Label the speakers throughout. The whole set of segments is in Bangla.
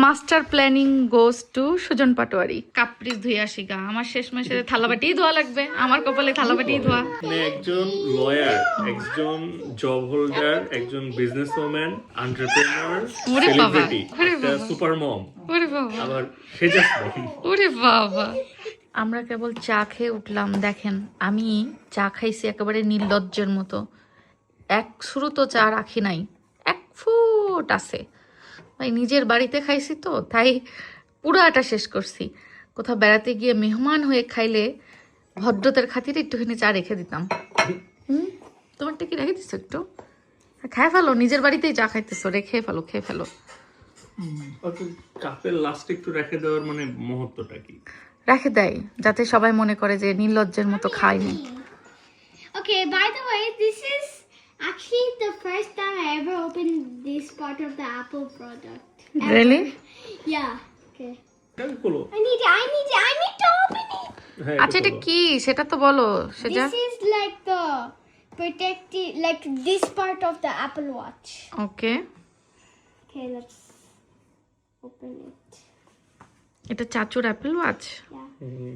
Speaker 1: Master planning goes to Sujan Patwari. কাপ্রিস ধুয়ে আসি গা, আমার শেষ মাসে থালাবাটি ধোয়া লাগবে, আমার কপালে থালাবাটি ধোয়া।
Speaker 2: মানে একজন লয়ার, একজন জব হোল্ডার, একজন বিজনেসওম্যান, এন্টারপ্রেনার,
Speaker 1: ওরে বাবা,
Speaker 2: সেলিব্রিটি,
Speaker 1: ওরে
Speaker 2: একটা
Speaker 1: বাবা,
Speaker 2: সুপার মম,
Speaker 1: ওরে বাবা,
Speaker 2: আবার সেজাস মম।
Speaker 1: ওরে বাবা। আমরা কেবল চা খেয়ে উঠলাম, দেখেন আমি চা খাইছি একেবারে নির্লজ্জের মতো। এক শুরু তো চা রাখি নাই, এক ফুট আছে ভাই, নিজের বাড়িতে খাইছি তো তাই পুরাটা শেষ করছি। কোথাও বেড়াতে গিয়ে মেহমান হয়ে খাইলে ভদ্রতার খাতিরে একটুখানি চা রেখে দিতাম। তোমারটা কি রেখে দিছো একটু? খেয়ে ফেলো, নিজের বাড়িতেই চা খাইতেছো, রেখে ফেলো, খেয়ে ফেলো।
Speaker 2: কাপের লাস্টে একটু রেখে দেওয়ার মানে মুহূর্তটা কি?
Speaker 1: রেখে দেয় যাতে সবাই মনে করে যে নির্লজ্জের মতো খায়নি।
Speaker 3: Okay, by the way, this is actually the first time I ever opened this part of the Apple product. Ever.
Speaker 1: Really?
Speaker 3: Yeah. Okay.
Speaker 2: এটা খোলো।
Speaker 3: I need to open it.
Speaker 2: হ্যাঁ,
Speaker 1: আচ্ছা এটা কি সেটা তো বলো সেটা।
Speaker 3: This is like the protective, like this part of the Apple Watch.
Speaker 1: Okay,
Speaker 3: Okay, let's open it.
Speaker 1: এটা চাচুর Apple Watch.
Speaker 3: Yeah.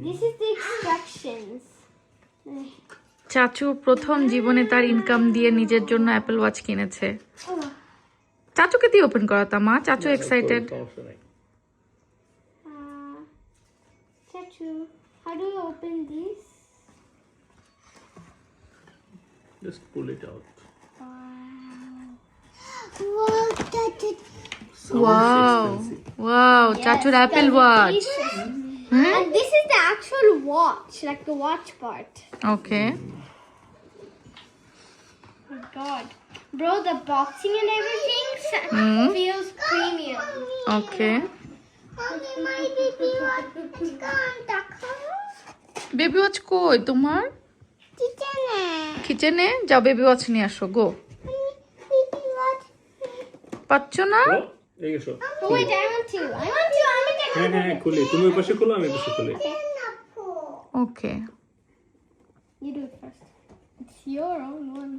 Speaker 3: This is the instructions.
Speaker 1: চাচু প্রথম জীবনে তার ইনকাম দিয়ে নিজের জন্য অ্যাপল ওয়াচ কিনেছে।
Speaker 3: Oh.
Speaker 1: চাচুকে দিয়ে ওপেন করাতাম, মা চাচু এক্সাইটেড।
Speaker 2: সমস্যা নাই।
Speaker 3: Chachu, how do you open this?
Speaker 2: Just pull it out.
Speaker 3: Wow, that is
Speaker 1: wow wow, চাচুর Apple Watch.
Speaker 3: And this is the actual watch, like the watch part.
Speaker 1: Okay,
Speaker 3: Oh my god. Bro, the boxing and everything feels premium.
Speaker 1: Okay.
Speaker 3: Mommy, my baby watch is gone.
Speaker 1: Baby watch কই তোমার? কিচেনে যাও, বেবি ওয়াচ নিয়ে আসো গো।
Speaker 3: Baby watch.
Speaker 1: পাচ্ছ না?
Speaker 2: খোলো, এই এসো।
Speaker 3: Oh wait, I want to. I'm
Speaker 2: হ্যাঁ হ্যাঁ হ্যাঁ, খুলি। তুমি ওই পাশে খোলো, আমি এই পাশে খুলি।
Speaker 1: ওকে,
Speaker 3: You do it first. It's your own one.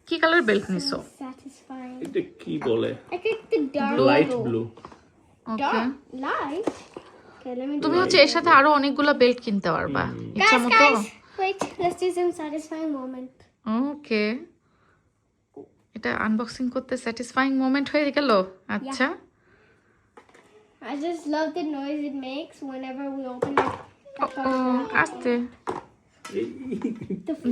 Speaker 1: কি কালার বেল্ট নিছো?
Speaker 3: Satisfying.
Speaker 2: এটা কি বলে?
Speaker 3: I think the dark.
Speaker 2: Light blue.
Speaker 1: Okay,
Speaker 3: Dark light. Okay, let me do
Speaker 1: তুমি
Speaker 3: it.
Speaker 1: হচ্ছে এর সাথে আরো অনেকগুলো বেল্ট কিনতে পারবা ইচ্ছা
Speaker 3: Guys,
Speaker 1: মতো।
Speaker 3: guys, wait. Let's do some satisfying moment.
Speaker 1: ওকে, এটা আনবক্সিং করতে স্যাটিসফাইং মোমেন্ট হয়ে গেল। আচ্ছা,
Speaker 3: I just love the noise it makes whenever we open it.
Speaker 1: ও আস্তে
Speaker 2: এই,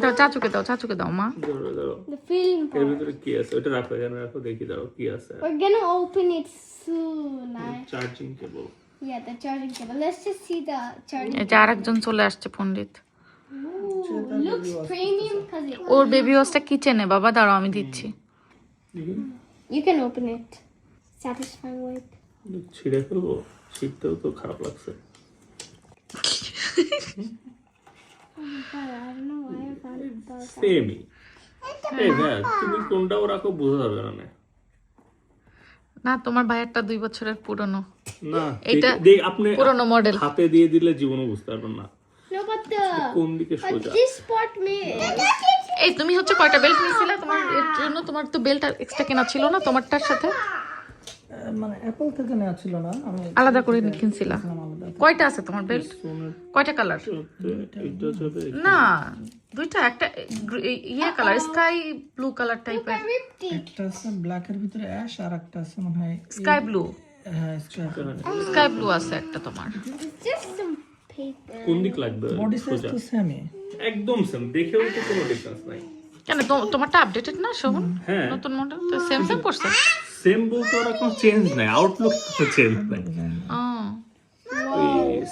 Speaker 1: দাও, চাচুকে দাও, চাচুকে দাও মা।
Speaker 2: ধরো ধরো।
Speaker 3: The film
Speaker 2: এর
Speaker 3: part.
Speaker 2: ভিতরে কি আছে? ওটা রাখো, এখানে রাখো, দেখি দাও কি আছে।
Speaker 3: We're gonna open it soon.
Speaker 2: Charging cable.
Speaker 3: Yeah, the charging cable. Let's just see the charging.
Speaker 1: এই যে আরেকজন চলে আসছে পণ্ডিত।
Speaker 3: Ooh, looks premium because it.
Speaker 1: ওর বেবি ওয়াচটা কিচেনে, বাবা দাঁড়াও আমি দিচ্ছি।
Speaker 3: You can open it. Satisfying wait.
Speaker 2: ছিঁড়ে ফেলবো, ছিঁড়তেও তো খারাপ লাগছে।
Speaker 3: Oh my god, I don't know why I found it so sad.
Speaker 2: সেমই। এই দেখ, তুমি কোনটাও রাখো বোঝা যাবে না।
Speaker 1: না, তোমার ভাইয়েরটা 2 বছরের পুরনো।
Speaker 2: না,
Speaker 1: এটা
Speaker 2: দেখ আপনি
Speaker 1: পুরনো মডেল।
Speaker 2: হাতে দিয়ে দিলে জীবনও বুঝতে পারবেন না
Speaker 3: No, but
Speaker 2: কোন দিকে সোজা।
Speaker 3: this part may.
Speaker 1: এই তুমি হচ্ছে কয়টা বেল্ট নিয়েছিলে তোমার এর জন্য? তোমার তো বেল্ট এক্সট্রা কেনা ছিল না তোমারটার সাথে?
Speaker 4: মানে অ্যাপল থেকে নেওয়া ছিল না, আমি
Speaker 1: আলাদা করে কিনছিলা?
Speaker 4: আলাদা।
Speaker 1: কয়টা আছে তোমার বেল্ট? কয়টা কালার?
Speaker 2: এটা যাবে।
Speaker 1: না, দুইটা, একটা ইয়ে কালার, স্কাই ব্লু কালার টাইপের।
Speaker 3: Ripped it.
Speaker 4: একটা আছে ব্ল্যাকের ভিতরে অ্যাশ, আর একটা আছে মনে হয়
Speaker 1: স্কাই ব্লু,
Speaker 4: হ্যাঁ স্ট্রাইপ।
Speaker 1: স্কাই ব্লু আছে একটা তোমার।
Speaker 3: It's just some paper.
Speaker 2: কোন দিক লাগবে?
Speaker 4: বডি সাইজ
Speaker 2: সোজা
Speaker 4: তো সেমই।
Speaker 2: একদম সেম, দেখেও তো কোনো ডিফারেন্স নাই।
Speaker 1: কেন তোমারটা আপডেটেড না শোভন?
Speaker 2: হ্যাঁ,
Speaker 1: নতুন মডেল তো সেম সেম করছে।
Speaker 2: সেম বলতে ওরা কোনো চেঞ্জ নাই, আউটলুক কোনো চেঞ্জ নাই।
Speaker 1: ও
Speaker 2: ওই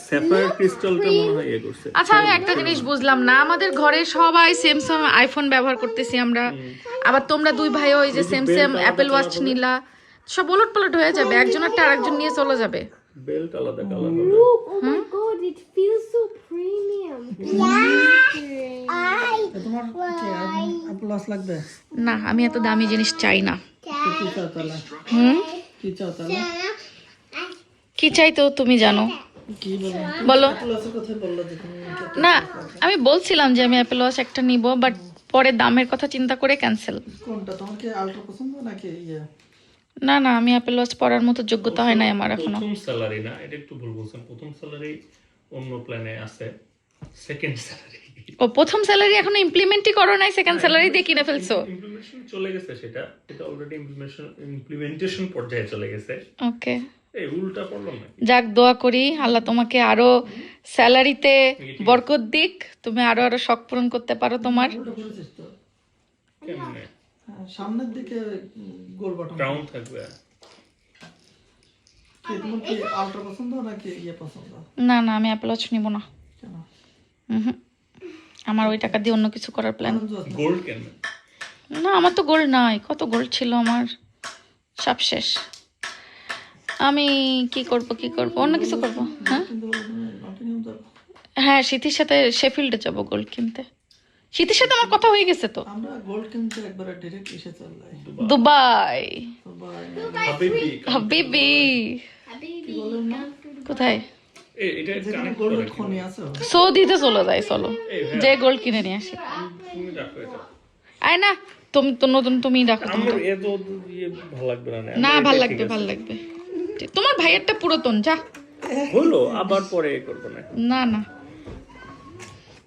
Speaker 2: স্যাফায়ার ক্রিস্টালটা মনে হয় ইয়ে করছে।
Speaker 1: আচ্ছা, আমি একটা জিনিস বুঝলাম না, আমাদের ঘরে সবাই সেম সেম আইফোন ব্যবহার করতেছি আমরা, আবার তোমরা দুই ভাই ওই যে সেম সেম অ্যাপল ওয়াচ নিলা, সব উলট পালট হয়ে যাবে, একজনেরটা আরেকজন নিয়ে চলে যাবে।
Speaker 2: বেল্ট আলাদা কালার হবে।
Speaker 3: Look, oh my god, it feels so premium.
Speaker 4: তোমার কি অ্যাপল ওয়াচ লাগবে?
Speaker 1: না, আমি এত দামি জিনিস চাই না।
Speaker 4: কি চাও তাহলে? কি চাও তাহলে?
Speaker 1: কি চাই তো তুমি জানো,
Speaker 4: কি বলো?
Speaker 1: বলো।
Speaker 4: অ্যাপল ওয়াচের কথা বললো যে তুমি
Speaker 1: না, আমি বলছিলাম যে আমি অ্যাপল ওয়াচ একটা নিব, বাট পরে দামের কথা চিন্তা করে ক্যান্সেল।
Speaker 4: কোনটা তোমার কি আলট্রা পছন্দ নাকি ইয়ে?
Speaker 1: না না, আমি অ্যাপেল ওয়াচ পরার মতো যোগ্যতা হয় নাই আমার এখনো।
Speaker 2: প্রথম স্যালারি না, এটা একটু ভুল বলছেন, প্রথম স্যালারি অন্য প্ল্যানে আছে, সেকেন্ড স্যালারি
Speaker 1: ও প্রথম স্যালারি এখনো ইমপ্লিমেন্টই করো নাই, সেকেন্ড স্যালারি দিয়ে কিনে ফেলছো?
Speaker 2: ইমপ্লিমেন্টেশন চলে গেছে, এটা অলরেডি ইমপ্লিমেন্টেশন পর্যায়ে চলে গেছে।
Speaker 1: ওকে,
Speaker 2: এই উল্টা পড়লো না।
Speaker 1: যাক দোয়া করি আল্লাহ তোমাকে আরো স্যালারিতে বরকত দিক, তুমি আরো আরো শখ পূরণ করতে পারো তোমার।
Speaker 4: ওটা করেছিস তো?
Speaker 2: কেমনে
Speaker 4: হ্যাঁ, সামনের দিকে গোল বাটন।
Speaker 2: ক্রাউন থাকবে?
Speaker 4: তোমার কি আলট্রা পছন্দ নাকি ইয়ে পছন্দ?
Speaker 1: না না, আমি অ্যাপেল ওয়াচ নিব না।
Speaker 4: কেন?
Speaker 1: হুম, আমার ওই টাকা দিয়ে অন্য কিছু করার প্ল্যান।
Speaker 2: গোল্ড কেন?
Speaker 1: না, আমার তো গোল্ড নাই, কত গোল্ড ছিল আমার, সব শেষ। আমি কি করব, অন্য কিছু করব। হ্যাঁ
Speaker 4: কিন্তু নটিংহাম যাবো।
Speaker 1: হ্যাঁ, শীতের সাথে শেফিল্ডে যাব গোল্ড কিনতে। শীতের সাথে আমার কথা হয়ে গেছে তো।
Speaker 4: আমরা গোল্ড কিনতে একবারে ডিরেক্ট এসে চল যাই।
Speaker 1: দুবাই
Speaker 2: হাবিবি
Speaker 1: হাবিবি।
Speaker 3: Habibi,
Speaker 1: কোথায়?
Speaker 2: এটা
Speaker 4: যেখানে
Speaker 2: কানেক্ট
Speaker 4: গোল্ড
Speaker 2: করে
Speaker 4: খনি আছে।
Speaker 1: সৌদিতে চলে যায়, চলো যে গোল্ড কিনে নিয়ে আসি।
Speaker 2: তুমি রাখো এটা।
Speaker 1: আয় না, তুমি তো নতুন, তুমি রাখো।
Speaker 2: আমার এত ইয়ে ভালো লাগবে না।
Speaker 1: না, ভাল লাগবে, ভাল লাগবে। তোমার ভাইয়েরটা পুরাতন, যা।
Speaker 2: হলো, আবার পরে করব না।
Speaker 1: না না,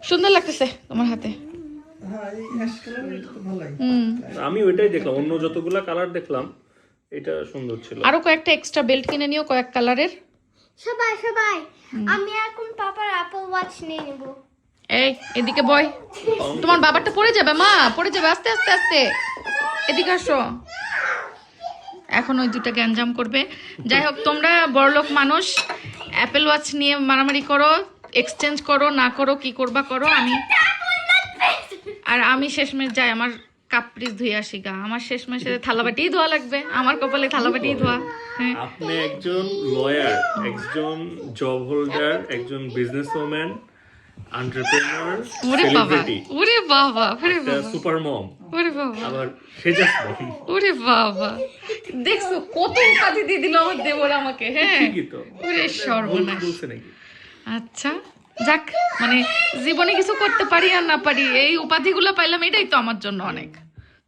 Speaker 1: সুন্দর লাগতেছে তোমার হাতে।
Speaker 4: হ্যাঁ, এই অ্যাশ কালার এটা তো ভালোই।
Speaker 2: আমি ওইটাই দেখলাম, অন্য যতগুলা কালার দেখলাম এটা সুন্দর ছিল।
Speaker 1: আরো কয়েকটা এক্সট্রা বেল্ট কিনে নিও কয়েক কালারের।
Speaker 3: সবাই আমি এখন পাপার অ্যাপল ওয়াচ নিয়ে নেব।
Speaker 1: এই এদিকে বয়, তোমার বাবারটা পড়ে যাবে, মা পড়ে যাবে, আস্তে আস্তে আস্তে। এদিকে আসো, এখন ওই দুটা গ্যাঞ্জাম করবে। যাই হোক, তোমরা বড়লোক মানুষ, অ্যাপেল ওয়াচ নিয়ে মারামারি করো, এক্সচেঞ্জ করো, না করো, কি করবা করো। আমি শেষমেশ যাই, আমার কাপড় ধুয়ে আসি গা। আমার শেষমেশে থালাবাটি ধোয়া লাগবে, আমার কপালে থালাবাটি ধোয়া। হ্যাঁ,
Speaker 2: আপনি একজন লয়ার, একজন জব হোল্ডার, একজন বিজনেসওম্যান, এন্টারপ্রেনার,
Speaker 1: ওরে বাবা,
Speaker 2: সেলিব্রিটি,
Speaker 1: ওরে বাবা, ওরে
Speaker 2: একটা
Speaker 1: বাবা,
Speaker 2: সুপার মম,
Speaker 1: ওরে বাবা,
Speaker 2: আবার সেজাস নাই।
Speaker 1: ওরে বাবা, দেখছো কত উপাধি দিয়ে দিল আমার দেবর আমাকে। হ্যাঁ,
Speaker 2: ঠিকই তো,
Speaker 1: ওরে সর্বনাশ।
Speaker 2: বলছে নাকি?
Speaker 1: আচ্ছা, যাক, মানে জীবনে কিছু করতে পারি আর না পারি, এই উপাধিগুলো পাইলাম, এটাই তো আমার জন্য অনেক।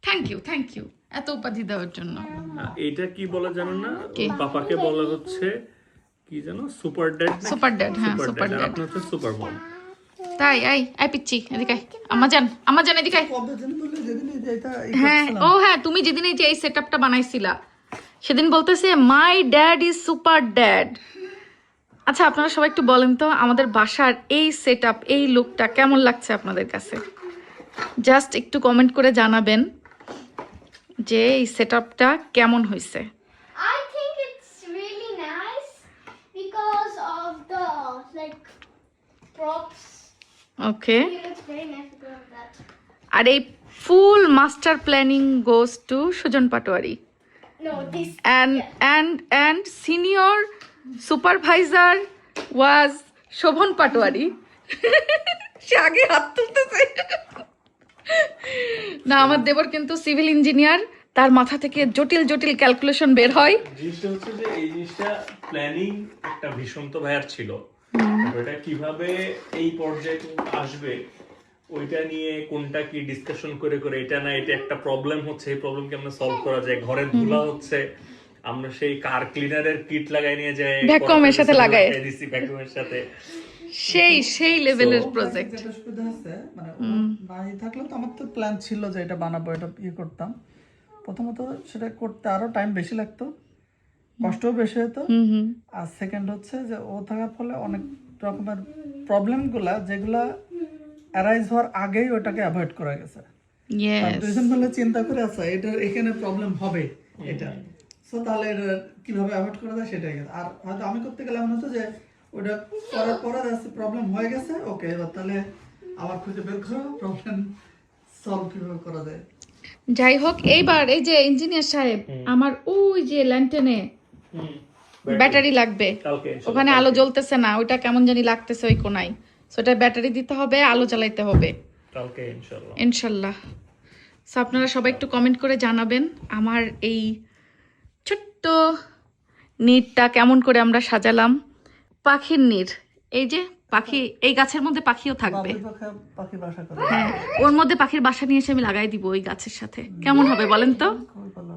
Speaker 1: থ্যাংক ইউ এত উপাধি দেওয়ার জন্য।
Speaker 2: এটা কি বলে জানেন না?
Speaker 1: কি?
Speaker 2: পাপাকে বলা হচ্ছে কি জানো, সুপার ড্যাড।
Speaker 1: সুপার ড্যাড, হ্যাঁ সুপার ড্যাড।
Speaker 2: আপনি হচ্ছে সুপার মম।
Speaker 1: তাই আই পিচ্ছি, এদিকে আয়। আমার জান এদিকে আয়।
Speaker 4: কবে যেন বললে যেদিন এই যে এটা
Speaker 1: হ্যাঁ, ও হ্যাঁ, তুমি যেদিন এই যে এই সেটআপটা বানাইছিলা সেদিন বলতেছে my dad is super dad. আচ্ছা, আপনারা সবাই একটু বলেন তো আমাদের বাসার এই সেটআপ, এই লুকটা কেমন লাগছে আপনাদের কাছে? জাস্ট একটু কমেন্ট করে জানাবেন যে এই সেটআপটা কেমন হয়েছে।
Speaker 3: I think it's really nice because of the like props.
Speaker 1: Okay,
Speaker 3: It looks very nice because of that.
Speaker 1: আর এই full master planning goes to Sujan Patwari
Speaker 3: No, this.
Speaker 1: and senior supervisor was Shovan Patwari. সে আগে হাত তুলতেছে। না, আমার দেবর কিন্তু সিভিল ইঞ্জিনিয়ার, তার মাথা থেকে জটিল জটিল ক্যালকুলেশন বের হয়।
Speaker 2: জিনিসটা হচ্ছে যে এই জিনিসটা প্ল্যানিং একটা ভীষণ তো ভাইয়ার ছিল, ওটা কিভাবে এই পর্যায়ে আসবে ওইটা নিয়ে কোনটা কি ডিসকাশন করে করে, এটা না এটা একটা প্রবলেম হচ্ছে, এই প্রবলেম কেমন সলভ করা যায়, ঘরে ধুলা হচ্ছে, আমরা সেই কার ক্লিনারের কিট লাগাই নিয়ে যাই,
Speaker 1: ভ্যাকুয়ামের সাথে লাগাই
Speaker 2: দিছি, ভ্যাকুয়ামের সাথে।
Speaker 1: সেই লেভেলের প্রজেক্ট।
Speaker 4: যেটা সুবিধা আছে, মানে ও নাই থাকলে তো আমার তো প্ল্যান ছিল যে এটা বানাবো, এটা ইয়ে করতাম। প্রথমত সেটা করতে আরো টাইম বেশি লাগতো, কষ্টও বেশি হতো। আর সেকেন্ড হচ্ছে যে ও থাকার ফলে অনেক রকমের প্রবলেমগুলা যেগুলা অ্যারাইজ হওয়ার আগেই ওটাকে অ্যাভয়েড করা গেছে। দুইজন মিলে চিন্তা করে আছে এটা এখানে প্রবলেম হবে এটা, সো তাহলে এটা কিভাবে অ্যাভয়েড করা যায় সেটাই। আর হয়তো আমি করতে গেলে এমন হতো যে ওটা করার পরে প্রবলেম হয়ে গেছে, ওকে এবার তাহলে আবার খুঁজে বের করো প্রবলেম সলভ কিভাবে করা যায়।
Speaker 1: যাই হোক, এইবার এই যে ইঞ্জিনিয়ার সাহেব, আমার ওই যে ল্যান্টেনে ব্যাটারি লাগবে, ওখানে আলো জ্বলতেছে না, ওইটা কেমন জানি লাগতেছে ওই কোনায়, সো এটা ব্যাটারি দিতে হবে, আলো জ্বালাইতে হবে
Speaker 2: কালকে
Speaker 1: ইনশাল্লাহ। সো আপনারা সবাই একটু কমেন্ট করে জানাবেন আমার এই ছোট্ট নীড়টা কেমন করে আমরা সাজালাম। পাখির নীড়, এই যে পাখি, এই গাছের মধ্যে পাখিও থাকবে।
Speaker 4: পাখি বাসা করে।
Speaker 1: হ্যাঁ, ওর মধ্যে পাখির বাসা নিয়ে এসে আমি লাগাই দিব ওই গাছের সাথে, কেমন হবে বলেন তো?
Speaker 4: খুবই ভালো